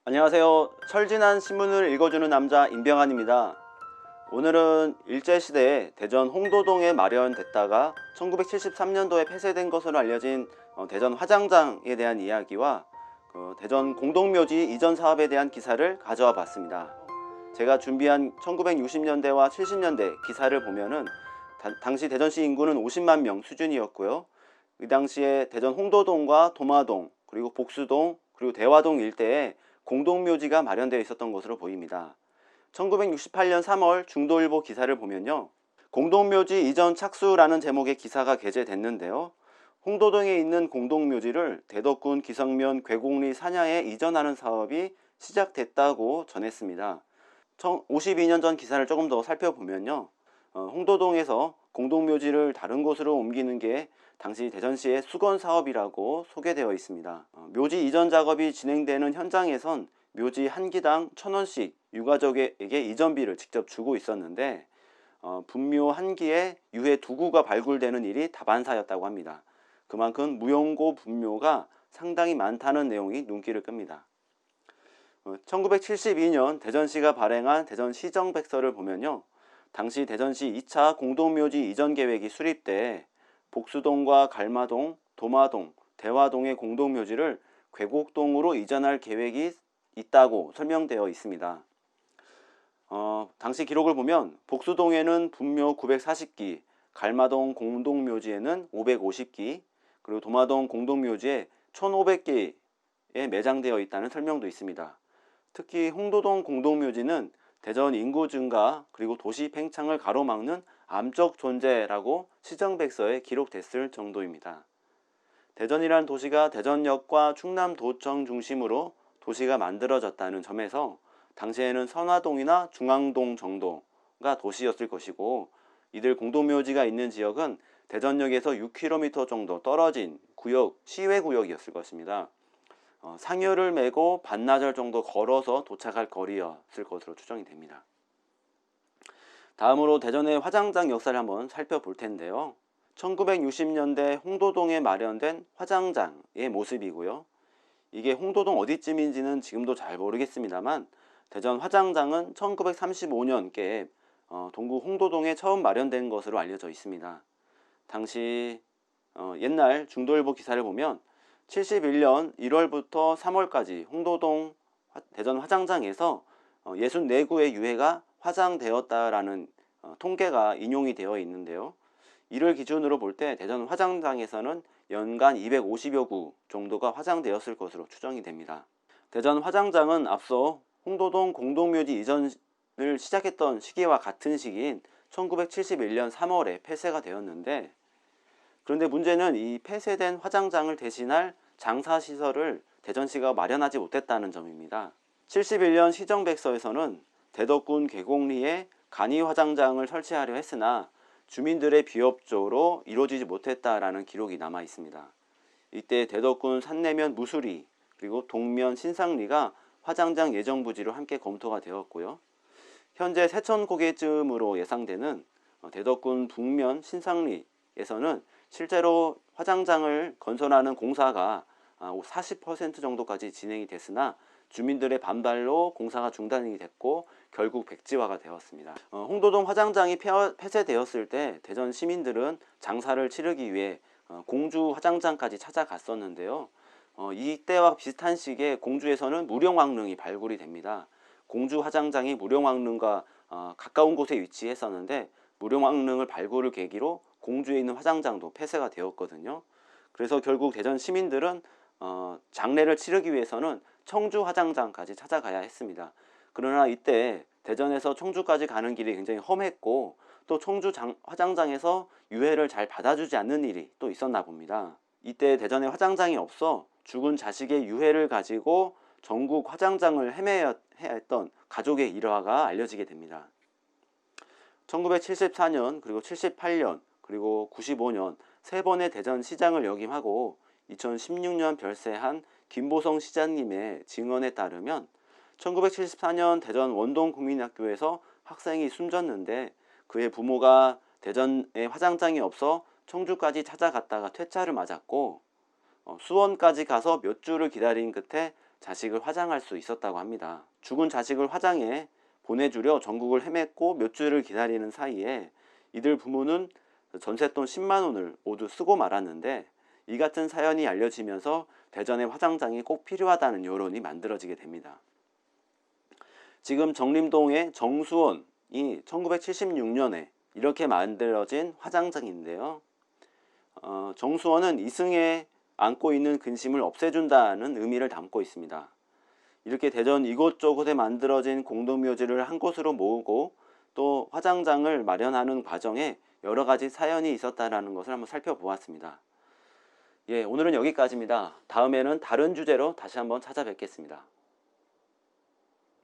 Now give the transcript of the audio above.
안녕하세요. 철진한 신문을 읽어주는 남자 임병환입니다. 오늘은 일제시대에 대전 홍도동에 마련됐다가 1973년도에 폐쇄된 것으로 알려진 대전 화장장에 대한 이야기와 대전 공동묘지 이전 사업에 대한 기사를 가져와 봤습니다. 제가 준비한 1960년대와 70년대 기사를 보면은 당시 대전시 인구는 50만 명 수준이었고요. 그 당시에 대전 홍도동과 도마동, 그리고 복수동, 그리고 대화동 일대에 공동묘지가 마련되어 있었던 것으로 보입니다. 1968년 3월 중도일보 기사를 보면요, 공동묘지 이전 착수라는 제목의 기사가 게재됐는데요, 홍도동에 있는 공동묘지를 대덕군 기성면 괴곡리 산야에 이전하는 사업이 시작됐다고 전했습니다. 52년 전 기사를 조금 더 살펴보면요, 홍도동에서 공동묘지를 다른 곳으로 옮기는 게 당시 대전시의 수건사업이라고 소개되어 있습니다. 묘지 이전 작업이 진행되는 현장에선 묘지 한 기당 1,000원씩 유가족에게 이전비를 직접 주고 있었는데, 분묘 한 기에 유해 2구가 발굴되는 일이 다반사였다고 합니다. 그만큼 무용고 분묘가 상당히 많다는 내용이 눈길을 끕니다. 1972년 대전시가 발행한 대전시정백서를 보면요, 당시 대전시 2차 공동묘지 이전 계획이 수립돼 복수동과 갈마동, 도마동, 대화동의 공동묘지를 괴곡동으로 이전할 계획이 있다고 설명되어 있습니다. 당시 기록을 보면 복수동에는 분묘 940기, 갈마동 공동묘지에는 550기, 그리고 도마동 공동묘지에 1500기에 매장되어 있다는 설명도 있습니다. 특히 홍도동 공동묘지는 대전 인구 증가 그리고 도시 팽창을 가로막는 암적 존재라고 시정백서에 기록됐을 정도입니다. 대전이란 도시가 대전역과 충남도청 중심으로 도시가 만들어졌다는 점에서 당시에는 선화동이나 중앙동 정도가 도시였을 것이고, 이들 공동묘지가 있는 지역은 대전역에서 6km 정도 떨어진 구역, 시외구역이었을 것입니다. 상여를 메고 반나절 정도 걸어서 도착할 거리였을 것으로 추정이 됩니다. 다음으로 대전의 화장장 역사를 한번 살펴볼 텐데요, 1960년대 홍도동에 마련된 화장장의 모습이고요. 이게 홍도동 어디쯤인지는 지금도 잘 모르겠습니다만, 대전 화장장은 1935년께 동구 홍도동에 처음 마련된 것으로 알려져 있습니다. 당시 옛날 중도일보 기사를 보면 71년 1월부터 3월까지 홍도동 대전 화장장에서 64구의 유해가 화장되었다라는 통계가 인용이 되어 있는데요, 이를 기준으로 볼 때 대전 화장장에서는 연간 250여 구 정도가 화장되었을 것으로 추정이 됩니다. 대전 화장장은 앞서 홍도동 공동묘지 이전을 시작했던 시기와 같은 시기인 1971년 3월에 폐쇄가 되었는데, 그런데 문제는 이 폐쇄된 화장장을 대신할 장사시설을 대전시가 마련하지 못했다는 점입니다. 71년 시정백서에서는 대덕군 괴곡리에 간이화장장을 설치하려 했으나 주민들의 비협조로 이루어지지 못했다라는 기록이 남아 있습니다. 이때 대덕군 산내면 무수리 그리고 동면 신상리가 화장장 예정 부지로 함께 검토가 되었고요. 현재 세천고개쯤으로 예상되는 대덕군 북면 신상리에서는 실제로 화장장을 건설하는 공사가 40% 정도까지 진행이 됐으나 주민들의 반발로 공사가 중단이 됐고 결국 백지화가 되었습니다. 홍도동 화장장이 폐쇄되었을 때 대전 시민들은 장사를 치르기 위해 공주 화장장까지 찾아갔었는데요, 이때와 비슷한 시기에 공주에서는 무령왕릉이 발굴이 됩니다. 공주 화장장이 무령왕릉과 가까운 곳에 위치했었는데, 무령왕릉을 발굴을 계기로 공주에 있는 화장장도 폐쇄가 되었거든요. 그래서 결국 대전 시민들은 장례를 치르기 위해서는 청주 화장장까지 찾아가야 했습니다. 그러나 이때 대전에서 청주까지 가는 길이 굉장히 험했고, 또 청주 화장장에서 유해를 잘 받아주지 않는 일이 또 있었나 봅니다. 이때 대전에 화장장이 없어 죽은 자식의 유해를 가지고 전국 화장장을 헤매야 했던 가족의 일화가 알려지게 됩니다. 1974년 그리고 78년 그리고 95년 세 번의 대전시장을 역임하고 2016년 별세한 김보성 시장님의 증언에 따르면 1974년 대전 원동국민학교에서 학생이 숨졌는데, 그의 부모가 대전에 화장장이 없어 청주까지 찾아갔다가 퇴짜를 맞았고, 수원까지 가서 몇 주를 기다린 끝에 자식을 화장할 수 있었다고 합니다. 죽은 자식을 화장해 보내주려 전국을 헤맸고 몇 주를 기다리는 사이에 이들 부모는 전셋돈 10만 원을 모두 쓰고 말았는데, 이 같은 사연이 알려지면서 대전의 화장장이 꼭 필요하다는 여론이 만들어지게 됩니다. 지금 정림동의 정수원이 1976년에 이렇게 만들어진 화장장인데요. 정수원은 이승에 안고 있는 근심을 없애준다는 의미를 담고 있습니다. 이렇게 대전 이곳저곳에 만들어진 공동묘지를 한 곳으로 모으고 또 화장장을 마련하는 과정에 여러 가지 사연이 있었다는 것을 한번 살펴보았습니다. 예, 오늘은 여기까지입니다. 다음에는 다른 주제로 다시 한번 찾아뵙겠습니다.